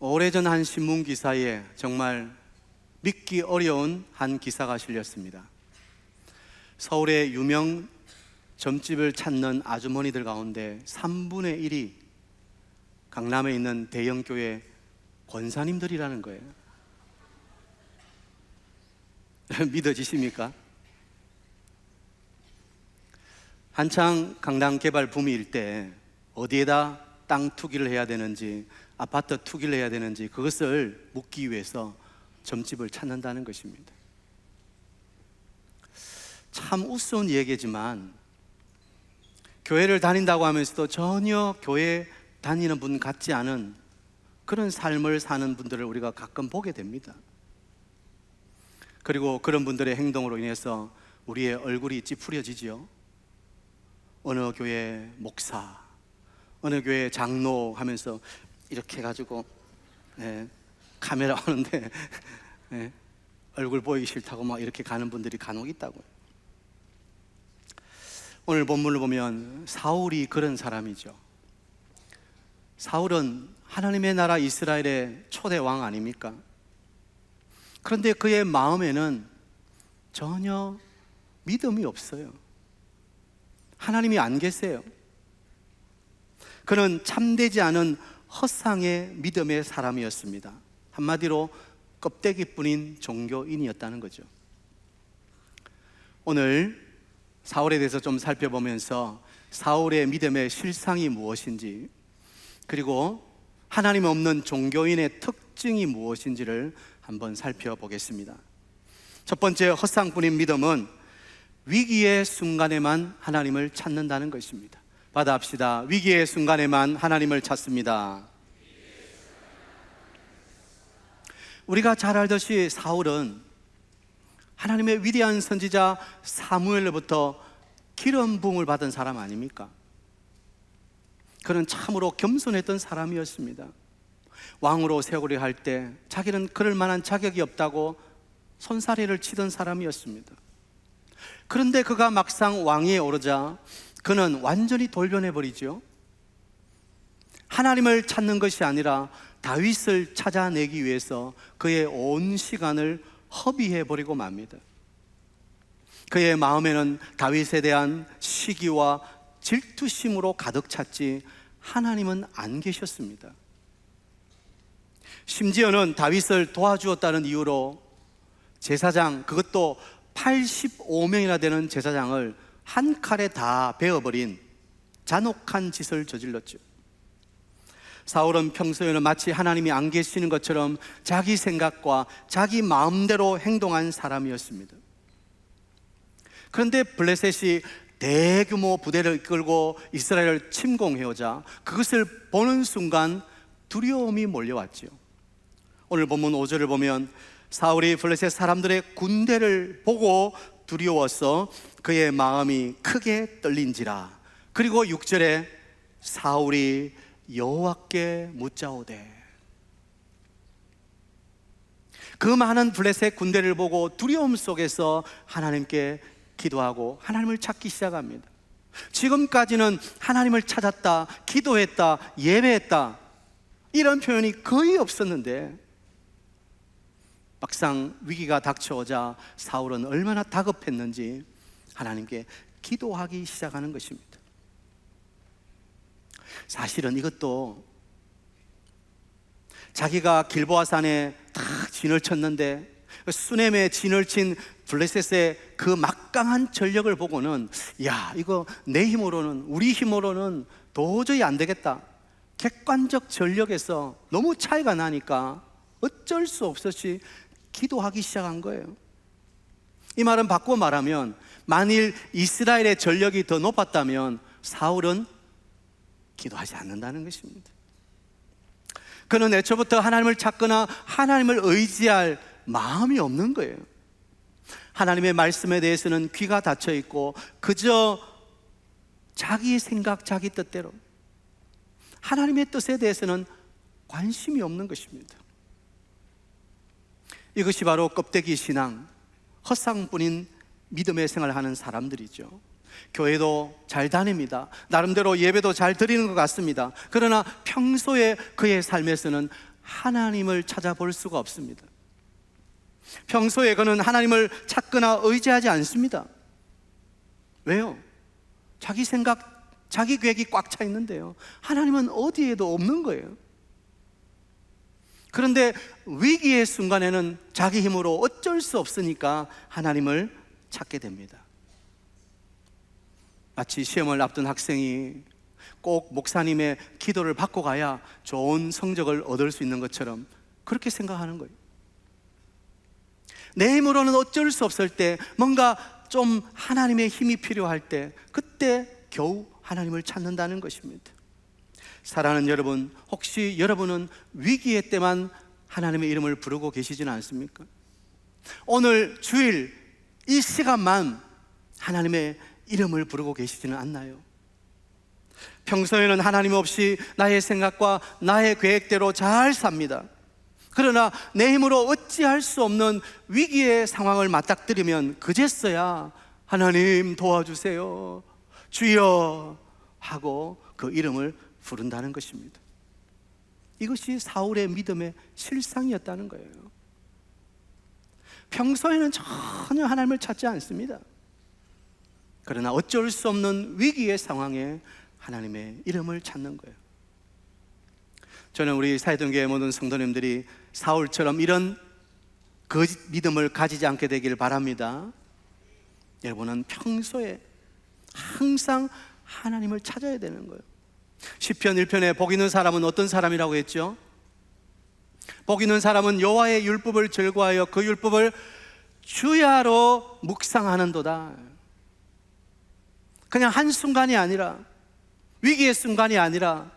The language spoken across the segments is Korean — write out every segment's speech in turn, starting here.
오래전 한 신문 기사에 정말 믿기 어려운 한 기사가 실렸습니다. 서울의 유명 점집을 찾는 아주머니들 가운데 3분의 1이 강남에 있는 대형교회 권사님들이라는 거예요. 믿어지십니까? 한창 강남 개발 붐일 때 어디에다 땅 투기를 해야 되는지, 아파트 투기를 해야 되는지 그것을 묻기 위해서 점집을 찾는다는 것입니다. 참 우스운 얘기지만 교회를 다닌다고 하면서도 전혀 교회 다니는 분 같지 않은 그런 삶을 사는 분들을 우리가 가끔 보게 됩니다. 그리고 그런 분들의 행동으로 인해서 우리의 얼굴이 찌푸려지지요. 어느 교회 목사, 어느 교회 장로 하면서 이렇게 해가지고 카메라 오는데 얼굴 보이기 싫다고 막 이렇게 가는 분들이 간혹 있다고요. 오늘 본문을 보면 사울이 그런 사람이죠. 사울은 하나님의 나라 이스라엘의 초대 왕 아닙니까? 그런데 그의 마음에는 전혀 믿음이 없어요. 하나님이 안 계세요. 그는 참되지 않은 허상의 믿음의 사람이었습니다. 한마디로 껍데기뿐인 종교인이었다는 거죠. 오늘 사울에 대해서 좀 살펴보면서 사울의 믿음의 실상이 무엇인지, 그리고 하나님 없는 종교인의 특징이 무엇인지를 한번 살펴보겠습니다. 첫 번째, 허상뿐인 믿음은 위기의 순간에만 하나님을 찾는다는 것입니다. 받아합시다. 위기의 순간에만 하나님을 찾습니다. 우리가 잘 알듯이 사울은 하나님의 위대한 선지자 사무엘로부터 기름 부음을 받은 사람 아닙니까? 그는 참으로 겸손했던 사람이었습니다. 왕으로 세우려 할 때 자기는 그럴 만한 자격이 없다고 손사래를 치던 사람이었습니다. 그런데 그가 막상 왕위에 오르자 그는 완전히 돌변해버리죠. 하나님을 찾는 것이 아니라 다윗을 찾아내기 위해서 그의 온 시간을 허비해버리고 맙니다. 그의 마음에는 다윗에 대한 시기와 질투심으로 가득 찼지 하나님은 안 계셨습니다. 심지어는 다윗을 도와주었다는 이유로 제사장, 그것도 85명이나 되는 제사장을 한 칼에 다 베어버린 잔혹한 짓을 저질렀죠. 사울은 평소에는 마치 하나님이 안 계시는 것처럼 자기 생각과 자기 마음대로 행동한 사람이었습니다. 그런데 블레셋이 대규모 부대를 이끌고 이스라엘을 침공해오자 그것을 보는 순간 두려움이 몰려왔죠. 오늘 본문 5절을 보면 사울이 블레셋 사람들의 군대를 보고 두려워서 그의 마음이 크게 떨린지라. 그리고 6절에 사울이 여호와께 묻자오되. 그 많은 블레셋 군대를 보고 두려움 속에서 하나님께 기도하고 하나님을 찾기 시작합니다. 지금까지는 하나님을 찾았다, 기도했다, 예배했다 이런 표현이 거의 없었는데 막상 위기가 닥쳐오자 사울은 얼마나 다급했는지 하나님께 기도하기 시작하는 것입니다. 사실은 이것도 자기가 길보아 산에 딱 진을 쳤는데 수넴에 진을 친 블레셋의 그 막강한 전력을 보고는 야, 이거 내 힘으로는, 우리 힘으로는 도저히 안 되겠다. 객관적 전력에서 너무 차이가 나니까 어쩔 수 없이 기도하기 시작한 거예요. 이 말은 바꿔 말하면 만일 이스라엘의 전력이 더 높았다면 사울은 기도하지 않는다는 것입니다. 그는 애초부터 하나님을 찾거나 하나님을 의지할 마음이 없는 거예요. 하나님의 말씀에 대해서는 귀가 닫혀 있고 그저 자기 생각, 자기 뜻대로, 하나님의 뜻에 대해서는 관심이 없는 것입니다. 이것이 바로 껍데기 신앙, 허상뿐인 믿음의 생활을 하는 사람들이죠. 교회도 잘 다닙니다. 나름대로 예배도 잘 드리는 것 같습니다. 그러나 평소에 그의 삶에서는 하나님을 찾아볼 수가 없습니다. 평소에 그는 하나님을 찾거나 의지하지 않습니다. 왜요? 자기 생각, 자기 계획이 꽉 차 있는데요, 하나님은 어디에도 없는 거예요. 그런데 위기의 순간에는 자기 힘으로 어쩔 수 없으니까 하나님을 찾게 됩니다. 마치 시험을 앞둔 학생이 꼭 목사님의 기도를 받고 가야 좋은 성적을 얻을 수 있는 것처럼 그렇게 생각하는 거예요. 내 힘으로는 어쩔 수 없을 때, 뭔가 좀 하나님의 힘이 필요할 때, 그때 겨우 하나님을 찾는다는 것입니다. 사랑하는 여러분, 혹시 여러분은 위기의 때만 하나님의 이름을 부르고 계시지는 않습니까? 오늘 주일 이 시간만 하나님의 이름을 부르고 계시지는 않나요? 평소에는 하나님 없이 나의 생각과 나의 계획대로 잘 삽니다. 그러나 내 힘으로 어찌할 수 없는 위기의 상황을 맞닥뜨리면 그제서야 하나님 도와주세요, 주여 하고 그 이름을 부른다는 것입니다. 이것이 사울의 믿음의 실상이었다는 거예요. 평소에는 전혀 하나님을 찾지 않습니다. 그러나 어쩔 수 없는 위기의 상황에 하나님의 이름을 찾는 거예요. 저는 우리 사회동교회 모든 성도님들이 사울처럼 이런 거짓 믿음을 가지지 않게 되길 바랍니다. 여러분은 평소에 항상 하나님을 찾아야 되는 거예요. 시편 1편에 복 있는 사람은 어떤 사람이라고 했죠? 복 있는 사람은 여호와의 율법을 즐거워하여 그 율법을 주야로 묵상하는도다. 그냥 한순간이 아니라, 위기의 순간이 아니라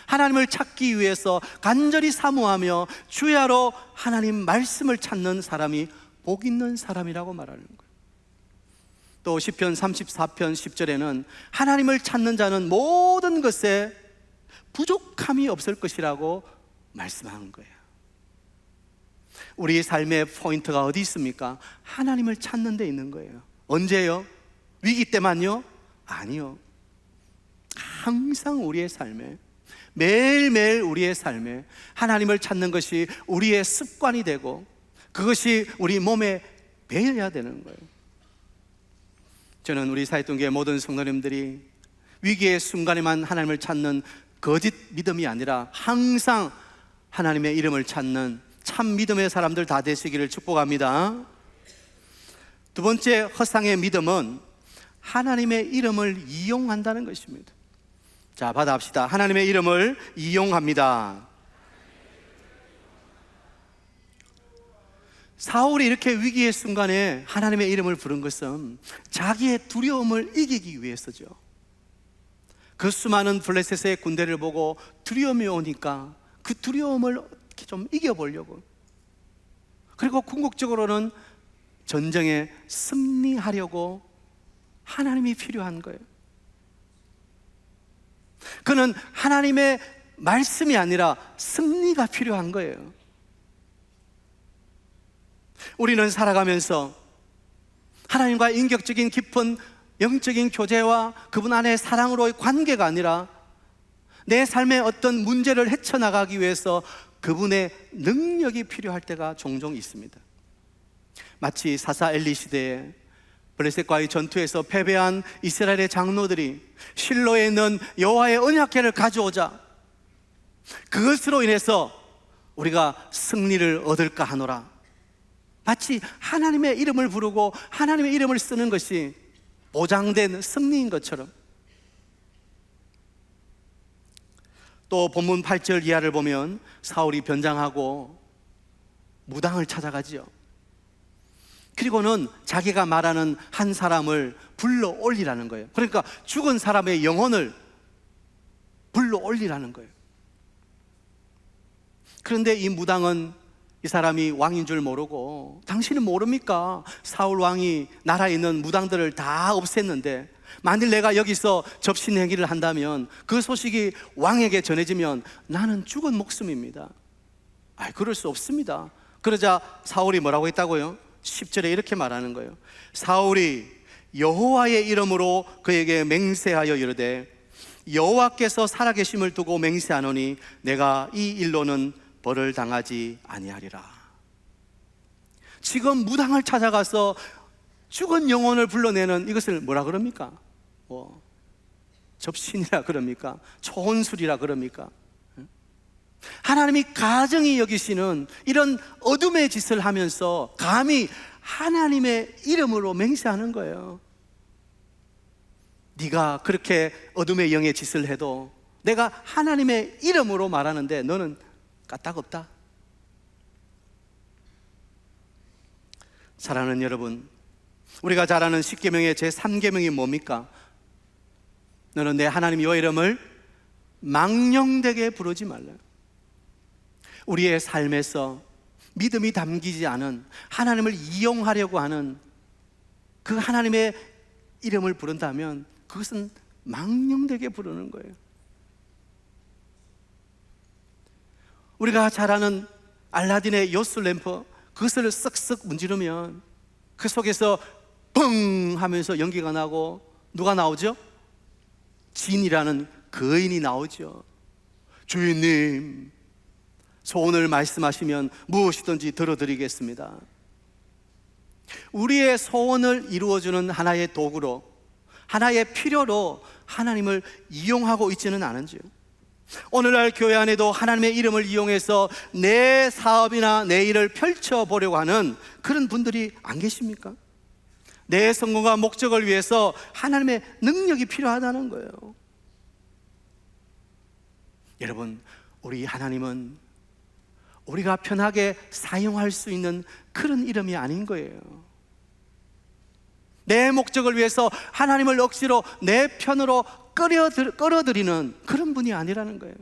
하나님을 찾기 위해서 간절히 사모하며 주야로 하나님 말씀을 찾는 사람이 복 있는 사람이라고 말하는 거예요. 또 시편 34편 10절에는 하나님을 찾는 자는 모든 것에 부족함이 없을 것이라고 말씀하는 거예요. 우리의 삶의 포인트가 어디 있습니까? 하나님을 찾는 데 있는 거예요. 언제요? 위기 때만요? 아니요. 항상 우리의 삶에, 매일매일 우리의 삶에 하나님을 찾는 것이 우리의 습관이 되고 그것이 우리 몸에 배어야 되는 거예요. 저는 우리 사회동교회 모든 성도님들이 위기의 순간에만 하나님을 찾는 거짓 믿음이 아니라 항상 하나님의 이름을 찾는 참 믿음의 사람들 다 되시기를 축복합니다. 두 번째 허상의 믿음은 하나님의 이름을 이용한다는 것입니다. 자, 받아합시다. 하나님의 이름을 이용합니다. 사울이 이렇게 위기의 순간에 하나님의 이름을 부른 것은 자기의 두려움을 이기기 위해서죠. 그 수많은 블레셋의 군대를 보고 두려움이 오니까 그 두려움을 좀 이겨보려고, 그리고 궁극적으로는 전쟁에 승리하려고 하나님이 필요한 거예요. 그는 하나님의 말씀이 아니라 승리가 필요한 거예요. 우리는 살아가면서 하나님과 인격적인 깊은 영적인 교제와 그분 안의 사랑으로의 관계가 아니라 내 삶의 어떤 문제를 헤쳐나가기 위해서 그분의 능력이 필요할 때가 종종 있습니다. 마치 사사 엘리 시대에 블레셋과의 전투에서 패배한 이스라엘의 장로들이 실로에 있는 여호와의 언약궤를 가져오자 그것으로 인해서 우리가 승리를 얻을까 하노라. 마치 하나님의 이름을 부르고 하나님의 이름을 쓰는 것이 보장된 승리인 것처럼. 또 본문 8절 이하를 보면 사울이 변장하고 무당을 찾아가지요. 그리고는 자기가 말하는 한 사람을 불러 올리라는 거예요. 그러니까 죽은 사람의 영혼을 불러 올리라는 거예요. 그런데 이 무당은 이 사람이 왕인 줄 모르고, 당신은 모릅니까? 사울 왕이 나라에 있는 무당들을 다 없앴는데 만일 내가 여기서 접신 행위를 한다면 그 소식이 왕에게 전해지면 나는 죽은 목숨입니다. 그럴 수 없습니다. 그러자 사울이 뭐라고 했다고요? 10절에 이렇게 말하는 거예요. 사울이 여호와의 이름으로 그에게 맹세하여 이르되 여호와께서 살아계심을 두고 맹세하노니 내가 이 일로는 벌을 당하지 아니하리라. 지금 무당을 찾아가서 죽은 영혼을 불러내는 이것을 뭐라 그럽니까? 접신이라 그럽니까? 초혼술이라 그럽니까? 하나님이 가증히 여기시는 이런 어둠의 짓을 하면서 감히 하나님의 이름으로 맹세하는 거예요. 네가 그렇게 어둠의 영의 짓을 해도 내가 하나님의 이름으로 말하는데 너는 까딱없다. 사랑하는 여러분, 우리가 잘 아는 10계명의 제3계명이 뭡니까? 너는 내 하나님 여호와 이름을 망령되게 부르지 말라. 우리의 삶에서 믿음이 담기지 않은, 하나님을 이용하려고 하는 그 하나님의 이름을 부른다면 그것은 망령되게 부르는 거예요. 우리가 잘 아는 알라딘의 요술램프, 그것을 쓱쓱 문지르면 그 속에서 뻥 하면서 연기가 나고 누가 나오죠? 진이라는 거인이 나오죠. 주인님, 소원을 말씀하시면 무엇이든지 들어드리겠습니다. 우리의 소원을 이루어주는 하나의 도구로, 하나의 필요로 하나님을 이용하고 있지는 않은지요? 오늘날 교회 안에도 하나님의 이름을 이용해서 내 사업이나 내 일을 펼쳐보려고 하는 그런 분들이 안 계십니까? 내 성공과 목적을 위해서 하나님의 능력이 필요하다는 거예요. 여러분, 우리 하나님은 우리가 편하게 사용할 수 있는 그런 이름이 아닌 거예요. 내 목적을 위해서 하나님을 억지로 내 편으로 끌어들이는 그런 분이 아니라는 거예요.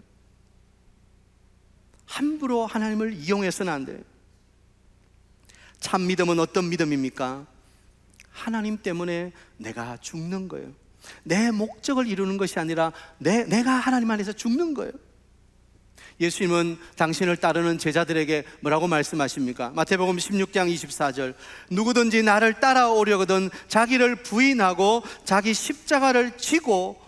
함부로 하나님을 이용해서는 안 돼요. 참 믿음은 어떤 믿음입니까? 하나님 때문에 내가 죽는 거예요. 내 목적을 이루는 것이 아니라 내가 하나님 안에서 죽는 거예요. 예수님은 당신을 따르는 제자들에게 뭐라고 말씀하십니까? 마태복음 16장 24절, 누구든지 나를 따라오려거든 자기를 부인하고 자기 십자가를 지고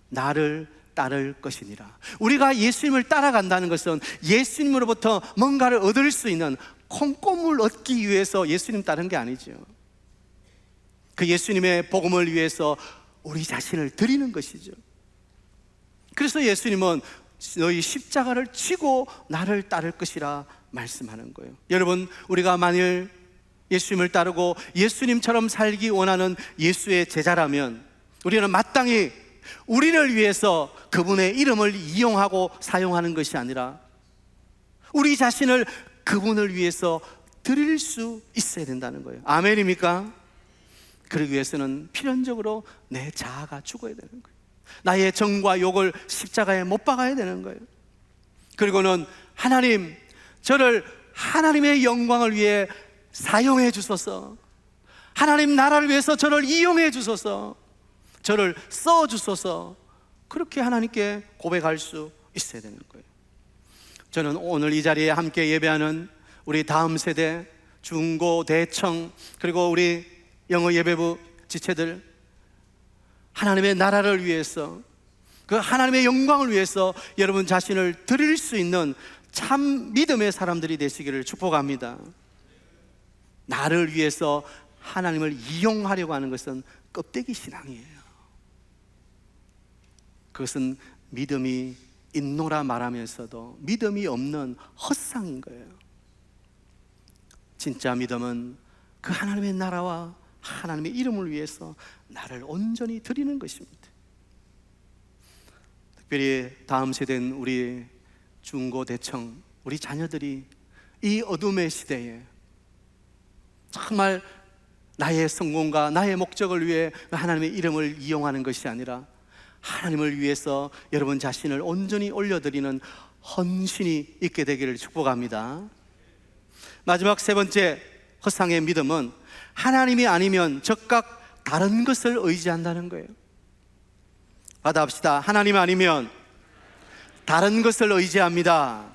나를 따를 것이니라. 우리가 예수님을 따라간다는 것은 예수님으로부터 뭔가를 얻을 수 있는 콩고물 얻기 위해서 예수님 따른 게 아니죠. 그 예수님의 복음을 위해서 우리 자신을 드리는 것이죠. 그래서 예수님은 너희 십자가를 지고 나를 따를 것이라 말씀하는 거예요. 여러분, 우리가 만일 예수님을 따르고 예수님처럼 살기 원하는 예수의 제자라면 우리는 마땅히 우리를 위해서 그분의 이름을 이용하고 사용하는 것이 아니라 우리 자신을 그분을 위해서 드릴 수 있어야 된다는 거예요. 아멘입니까? 그러기 위해서는 필연적으로 내 자아가 죽어야 되는 거예요. 나의 정과 욕을 십자가에 못 박아야 되는 거예요. 그리고는 하나님, 저를 하나님의 영광을 위해 사용해 주소서, 하나님 나라를 위해서 저를 이용해 주소서, 저를 써 주소서, 그렇게 하나님께 고백할 수 있어야 되는 거예요. 저는 오늘 이 자리에 함께 예배하는 우리 다음 세대 중고, 대청, 그리고 우리 영어 예배부 지체들, 하나님의 나라를 위해서, 그 하나님의 영광을 위해서 여러분 자신을 드릴 수 있는 참 믿음의 사람들이 되시기를 축복합니다. 나를 위해서 하나님을 이용하려고 하는 것은 껍데기 신앙이에요. 그것은 믿음이 있노라 말하면서도 믿음이 없는 헛상인 거예요. 진짜 믿음은 그 하나님의 나라와 하나님의 이름을 위해서 나를 온전히 드리는 것입니다. 특별히 다음 세대인 우리 중고, 대청, 우리 자녀들이 이 어둠의 시대에 정말 나의 성공과 나의 목적을 위해 하나님의 이름을 이용하는 것이 아니라 하나님을 위해서 여러분 자신을 온전히 올려드리는 헌신이 있게 되기를 축복합니다. 마지막 세 번째 허상의 믿음은 하나님이 아니면 즉각 다른 것을 의지한다는 거예요. 받아봅시다. 하나님 아니면 다른 것을 의지합니다.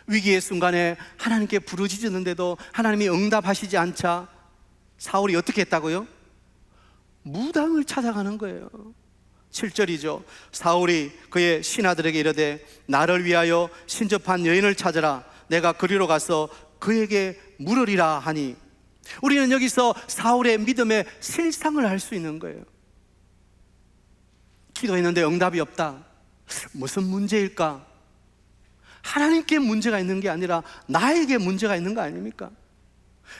위기의 순간에 하나님께 부르짖었는데도 하나님이 응답하시지 않자 사울이 어떻게 했다고요? 무당을 찾아가는 거예요. 7절이죠. 사울이 그의 신하들에게 이르되 나를 위하여 신접한 여인을 찾으라. 내가 그리로 가서 그에게 물으리라 하니, 우리는 여기서 사울의 믿음의 실상을 알 수 있는 거예요. 기도했는데 응답이 없다. 무슨 문제일까? 하나님께 문제가 있는 게 아니라 나에게 문제가 있는 거 아닙니까?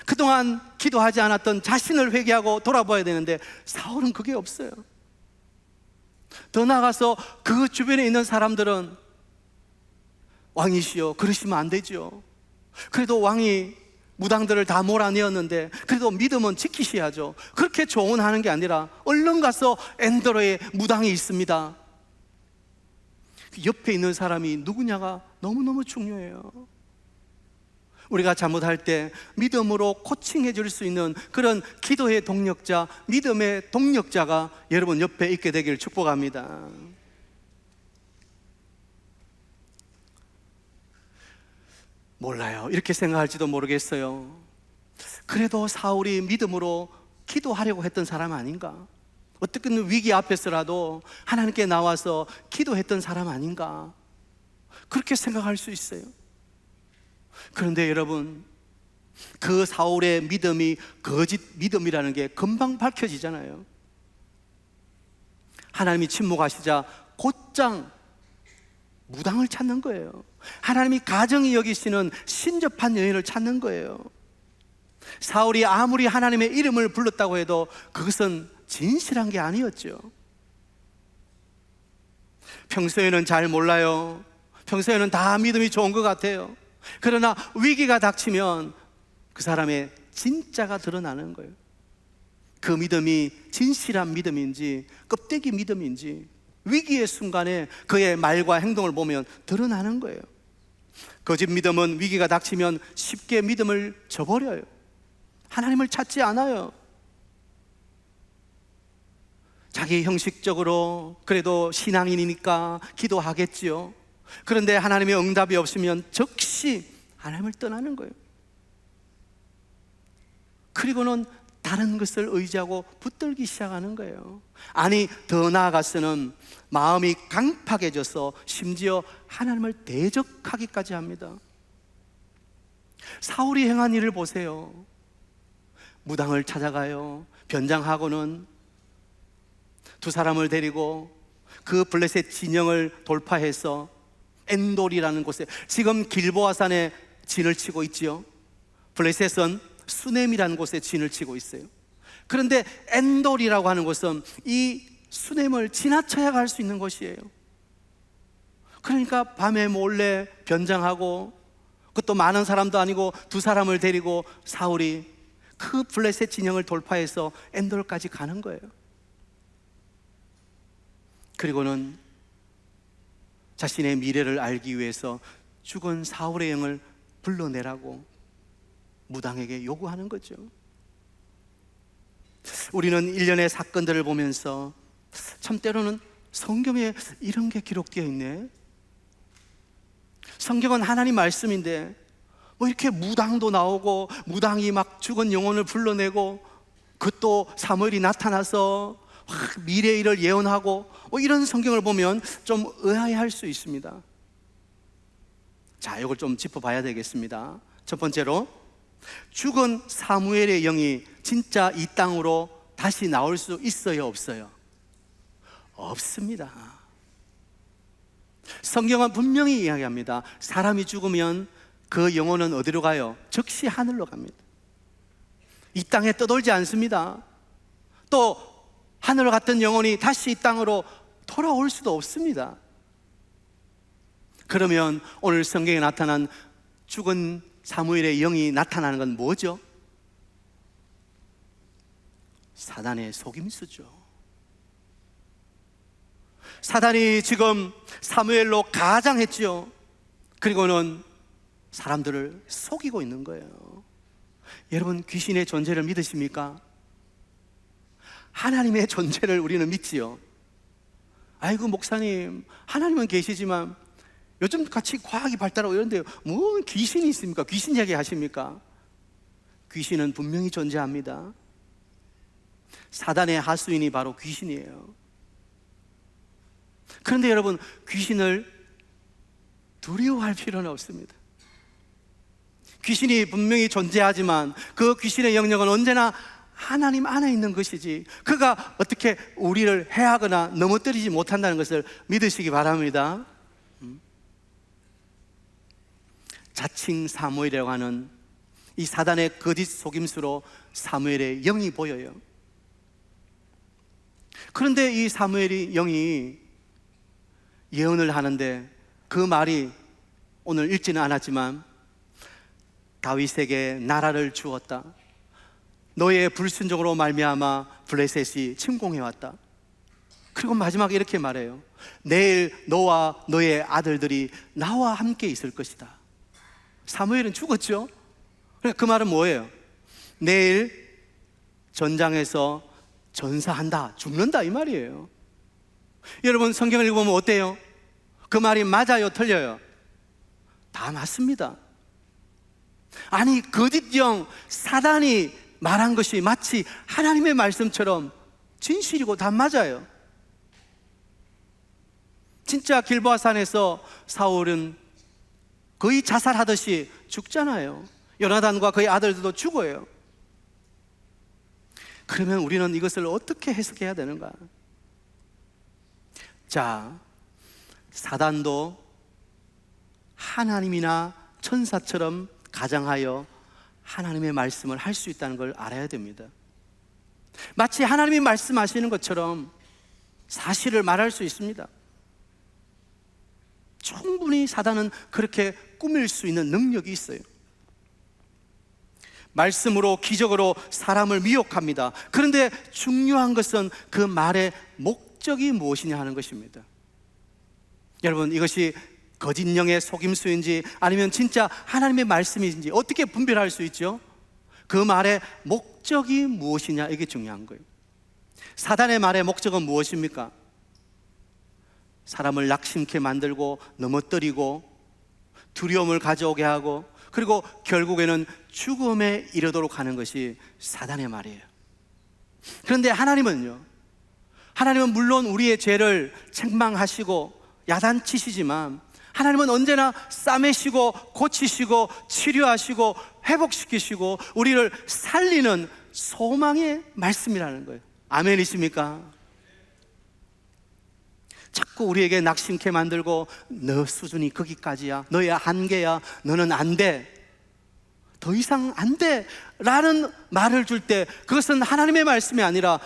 그동안 기도하지 않았던 자신을 회개하고 돌아봐야 되는데 사울은 그게 없어요. 더 나아가서 그 주변에 있는 사람들은 왕이시여 그러시면 안 되죠. 그래도 왕이 무당들을 다 몰아내었는데 그래도 믿음은 지키셔야죠. 그렇게 조언하는 게 아니라 얼른 가서 엔도르에 무당이 있습니다. 옆에 있는 사람이 누구냐가 너무너무 중요해요. 우리가 잘못할 때 믿음으로 코칭해 줄 수 있는 그런 기도의 동력자, 믿음의 동력자가 여러분 옆에 있게 되길 축복합니다. 몰라요. 이렇게 생각할지도 모르겠어요. 그래도 사울이 믿음으로 기도하려고 했던 사람 아닌가? 어떻게든 위기 앞에서라도 하나님께 나와서 기도했던 사람 아닌가? 그렇게 생각할 수 있어요. 그런데 여러분, 그 사울의 믿음이 거짓 믿음이라는 게 금방 밝혀지잖아요. 하나님이 침묵하시자 곧장 무당을 찾는 거예요. 하나님이 가정이 여기시는 신접한 여인을 찾는 거예요. 사울이 아무리 하나님의 이름을 불렀다고 해도 그것은 진실한 게 아니었죠. 평소에는 잘 몰라요. 평소에는 다 믿음이 좋은 것 같아요. 그러나 위기가 닥치면 그 사람의 진짜가 드러나는 거예요. 그 믿음이 진실한 믿음인지 껍데기 믿음인지 위기의 순간에 그의 말과 행동을 보면 드러나는 거예요. 거짓 믿음은 위기가 닥치면 쉽게 믿음을 저버려요. 하나님을 찾지 않아요. 자기 형식적으로 그래도 신앙인이니까 기도하겠지요. 그런데 하나님의 응답이 없으면 즉시 하나님을 떠나는 거예요. 그리고는 다른 것을 의지하고 붙들기 시작하는 거예요. 아니, 더 나아가서는 마음이 강팍해져서 심지어 하나님을 대적하기까지 합니다. 사울이 행한 일을 보세요. 무당을 찾아가요. 변장하고는 두 사람을 데리고 그 블레셋 진영을 돌파해서 엔돌이라는 곳에, 지금 길보아산에 진을 치고 있지요. 블레셋은 수넴이라는 곳에 진을 치고 있어요. 그런데 엔돌이라고 하는 곳은 이 수넴을 지나쳐야 갈 수 있는 곳이에요. 그러니까 밤에 몰래 변장하고, 그것도 많은 사람도 아니고 두 사람을 데리고 사울이 그 블레셋 진영을 돌파해서 엔돌까지 가는 거예요. 그리고는 자신의 미래를 알기 위해서 죽은 사울의 영을 불러내라고 무당에게 요구하는 거죠. 우리는 일련의 사건들을 보면서 참 때로는 성경에 이런 게 기록되어 있네. 성경은 하나님 말씀인데 뭐 이렇게 무당도 나오고 무당이 막 죽은 영혼을 불러내고 그것도 사무엘이 나타나서 미래의 일을 예언하고 뭐 이런 성경을 보면 좀 의아해할 수 있습니다. 자, 이걸 좀 짚어봐야 되겠습니다. 첫 번째로, 죽은 사무엘의 영이 진짜 이 땅으로 다시 나올 수 있어요, 없어요? 없습니다. 성경은 분명히 이야기합니다. 사람이 죽으면 그 영혼은 어디로 가요? 즉시 하늘로 갑니다. 이 땅에 떠돌지 않습니다. 또 하늘로 갔던 영혼이 다시 이 땅으로 돌아올 수도 없습니다. 그러면 오늘 성경에 나타난 죽은 사무엘의 영이 나타나는 건 뭐죠? 사단의 속임수죠. 사단이 지금 사무엘로 가장했죠. 그리고는 사람들을 속이고 있는 거예요. 여러분, 귀신의 존재를 믿으십니까? 하나님의 존재를 우리는 믿지요. 아이고 목사님, 하나님은 계시지만 요즘 같이 과학이 발달하고 이런데 뭐 귀신이 있습니까? 귀신 이야기 하십니까? 귀신은 분명히 존재합니다. 사단의 하수인이 바로 귀신이에요. 그런데 여러분, 귀신을 두려워할 필요는 없습니다. 귀신이 분명히 존재하지만 그 귀신의 영역은 언제나 하나님 안에 있는 것이지, 그가 어떻게 우리를 해하거나 넘어뜨리지 못한다는 것을 믿으시기 바랍니다. 자칭 사무엘이라고 하는 이 사단의 거짓 속임수로 사무엘의 영이 보여요. 그런데 이 사무엘이 영이 예언을 하는데 그 말이 오늘 읽지는 않았지만, 다윗에게 나라를 주었다, 너의 불순종으로 말미암아 블레셋이 침공해왔다. 그리고 마지막에 이렇게 말해요. 내일 너와 너의 아들들이 나와 함께 있을 것이다. 사무엘은 죽었죠. 그러니까 그 말은 뭐예요? 내일 전장에서 전사한다, 죽는다, 이 말이에요. 여러분, 성경을 읽어보면 어때요? 그 말이 맞아요, 틀려요? 다 맞습니다. 아니, 거짓 영 사단이 말한 것이 마치 하나님의 말씀처럼 진실이고 다 맞아요. 진짜 길보아산에서 사울은 거의 자살하듯이 죽잖아요. 요나단과 그의 아들들도 죽어요. 그러면 우리는 이것을 어떻게 해석해야 되는가? 자, 사단도 하나님이나 천사처럼 가장하여 하나님의 말씀을 할 수 있다는 걸 알아야 됩니다. 마치 하나님이 말씀하시는 것처럼 사실을 말할 수 있습니다. 충분히 사단은 그렇게 꾸밀 수 있는 능력이 있어요. 말씀으로, 기적으로 사람을 미혹합니다. 그런데 중요한 것은 그 말의 목적이 무엇이냐 하는 것입니다. 여러분, 이것이 거짓 영의 속임수인지 아니면 진짜 하나님의 말씀인지 어떻게 분별할 수 있죠? 그 말의 목적이 무엇이냐, 이게 중요한 거예요. 사단의 말의 목적은 무엇입니까? 사람을 낙심케 만들고 넘어뜨리고 두려움을 가져오게 하고, 그리고 결국에는 죽음에 이르도록 하는 것이 사단의 말이에요. 그런데 하나님은요, 하나님은 물론 우리의 죄를 책망하시고 야단치시지만 하나님은 언제나 싸매시고 고치시고 치료하시고 회복시키시고 우리를 살리는 소망의 말씀이라는 거예요. 아멘이십니까? 자꾸 우리에게 낙심케 만들고 너 수준이 거기까지야, 너의 한계야, 너는 안 돼, 더 이상 안 돼 라는 말을 줄 때 그것은 하나님의 말씀이 아니라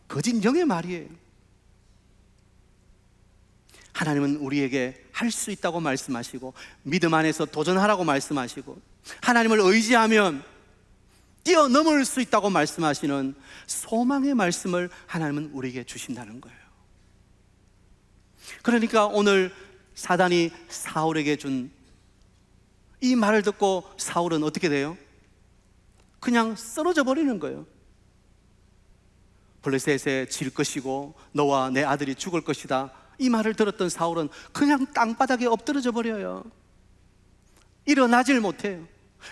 거짓 영의 말이에요. 하나님은 우리에게 할 수 있다고 말씀하시고 믿음 안에서 도전하라고 말씀하시고 하나님을 의지하면 뛰어넘을 수 있다고 말씀하시는 소망의 말씀을 하나님은 우리에게 주신다는 거예요. 그러니까 오늘 사단이 사울에게 준 이 말을 듣고 사울은 어떻게 돼요? 그냥 쓰러져 버리는 거예요. 블레셋에 질 것이고 너와 내 아들이 죽을 것이다, 이 말을 들었던 사울은 그냥 땅바닥에 엎드러져 버려요. 일어나질 못해요.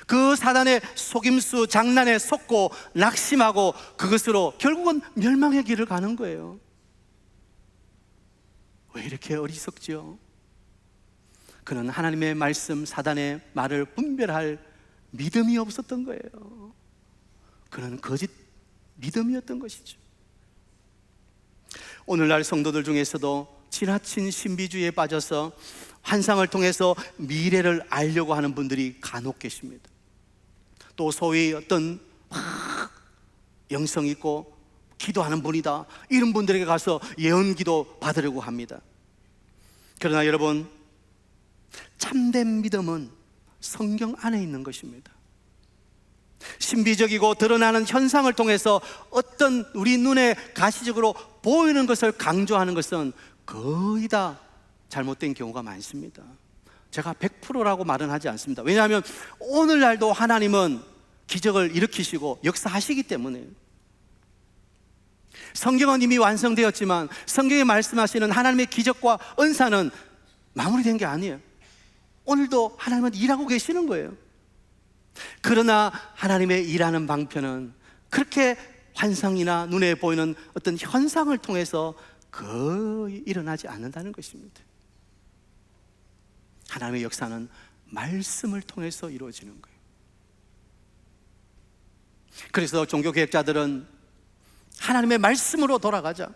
그 사단의 속임수 장난에 속고 낙심하고 그것으로 결국은 멸망의 길을 가는 거예요. 왜 이렇게 어리석죠? 그는 하나님의 말씀, 사단의 말을 분별할 믿음이 없었던 거예요. 그는 거짓 믿음이었던 것이죠. 오늘날 성도들 중에서도 지나친 신비주의에 빠져서 환상을 통해서 미래를 알려고 하는 분들이 간혹 계십니다. 또 소위 어떤 영성 있고 기도하는 분이다, 이런 분들에게 가서 예언기도 받으려고 합니다. 그러나 여러분, 참된 믿음은 성경 안에 있는 것입니다. 신비적이고 드러나는 현상을 통해서 어떤 우리 눈에 가시적으로 보이는 것을 강조하는 것은 거의 다 잘못된 경우가 많습니다. 제가 100%라고 말은 하지 않습니다. 왜냐하면 오늘날도 하나님은 기적을 일으키시고 역사하시기 때문에. 성경은 이미 완성되었지만 성경에 말씀하시는 하나님의 기적과 은사는 마무리된 게 아니에요. 오늘도 하나님은 일하고 계시는 거예요. 그러나 하나님의 일하는 방편은 그렇게 환상이나 눈에 보이는 어떤 현상을 통해서 거의 일어나지 않는다는 것입니다. 하나님의 역사는 말씀을 통해서 이루어지는 거예요. 그래서 종교개혁자들은 하나님의 말씀으로 돌아가자,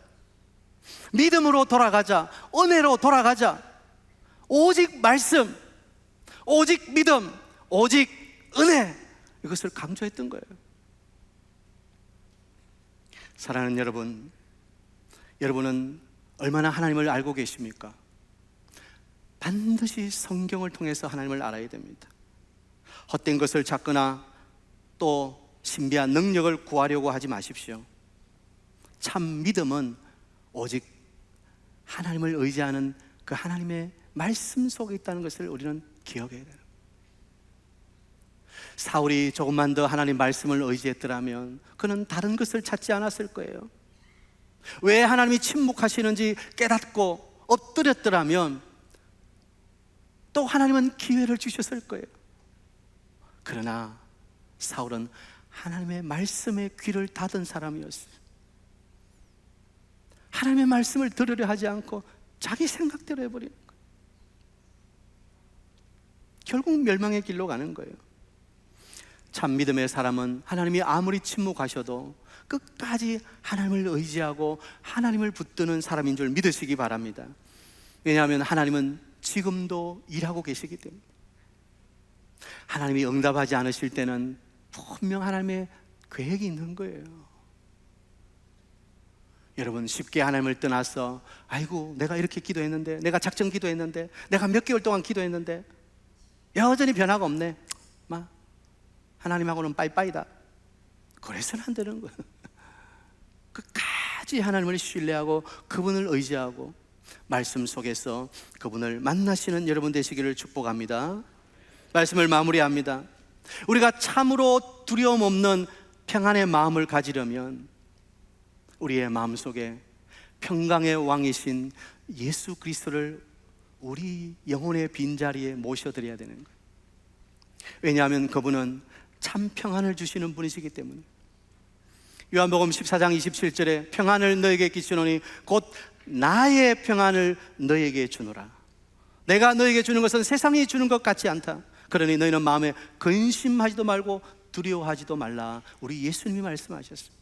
믿음으로 돌아가자, 은혜로 돌아가자, 오직 말씀, 오직 믿음, 오직 은혜, 이것을 강조했던 거예요. 사랑하는 여러분, 여러분은 얼마나 하나님을 알고 계십니까? 반드시 성경을 통해서 하나님을 알아야 됩니다. 헛된 것을 찾거나 또 신비한 능력을 구하려고 하지 마십시오. 참 믿음은 오직 하나님을 의지하는 그 하나님의 말씀 속에 있다는 것을 우리는 기억해야 돼요. 사울이 조금만 더 하나님 말씀을 의지했더라면 그는 다른 것을 찾지 않았을 거예요. 왜 하나님이 침묵하시는지 깨닫고 엎드렸더라면 또 하나님은 기회를 주셨을 거예요. 그러나 사울은 하나님의 말씀에 귀를 닫은 사람이었어요. 하나님의 말씀을 들으려 하지 않고 자기 생각대로 해버리는 거예요. 결국 멸망의 길로 가는 거예요. 참 믿음의 사람은 하나님이 아무리 침묵하셔도 끝까지 하나님을 의지하고 하나님을 붙드는 사람인 줄 믿으시기 바랍니다. 왜냐하면 하나님은 지금도 일하고 계시기 때문에. 하나님이 응답하지 않으실 때는 분명 하나님의 계획이 있는 거예요. 여러분, 쉽게 하나님을 떠나서 아이고 내가 이렇게 기도했는데, 내가 작정 기도했는데, 내가 몇 개월 동안 기도했는데 여전히 변화가 없네, 하나님하고는 빠이빠이다, 그래서는 안 되는 거예요. 끝까지 하나님을 신뢰하고 그분을 의지하고 말씀 속에서 그분을 만나시는 여러분 되시기를 축복합니다. 말씀을 마무리합니다. 우리가 참으로 두려움 없는 평안의 마음을 가지려면 우리의 마음속에 평강의 왕이신 예수 그리스도를 우리 영혼의 빈자리에 모셔드려야 되는 거예요. 왜냐하면 그분은 참 평안을 주시는 분이시기 때문에. 요한복음 14장 27절에 평안을 너에게 끼치노니 곧 나의 평안을 너에게 주노라. 내가 너에게 주는 것은 세상이 주는 것 같지 않다. 그러니 너희는 마음에 근심하지도 말고 두려워하지도 말라. 우리 예수님이 말씀하셨습니다.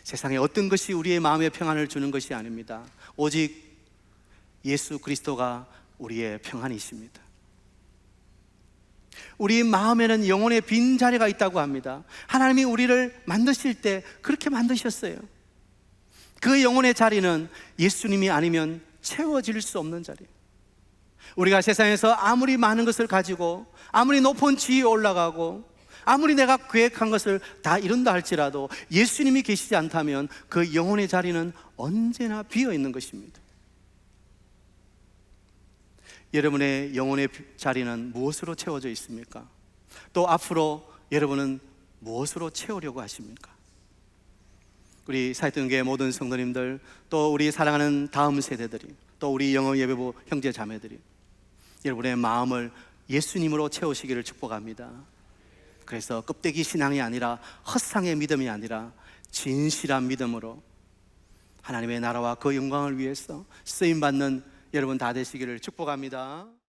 세상에 어떤 것이 우리의 마음에 평안을 주는 것이 아닙니다. 오직 예수 그리스도가 우리의 평안이십니다. 우리 마음에는 영혼의 빈자리가 있다고 합니다. 하나님이 우리를 만드실 때 그렇게 만드셨어요. 그 영혼의 자리는 예수님이 아니면 채워질 수 없는 자리예요. 우리가 세상에서 아무리 많은 것을 가지고 아무리 높은 지위에 올라가고 아무리 내가 계획한 것을 다 이룬다 할지라도 예수님이 계시지 않다면 그 영혼의 자리는 언제나 비어 있는 것입니다. 여러분의 영혼의 자리는 무엇으로 채워져 있습니까? 또 앞으로 여러분은 무엇으로 채우려고 하십니까? 우리 사역동교회 모든 성도님들, 또 우리 사랑하는 다음 세대들이, 또 우리 영어예배부 형제 자매들이 여러분의 마음을 예수님으로 채우시기를 축복합니다. 그래서 껍데기 신앙이 아니라 헛상의 믿음이 아니라 진실한 믿음으로 하나님의 나라와 그 영광을 위해서 쓰임받는 여러분 다 되시기를 축복합니다.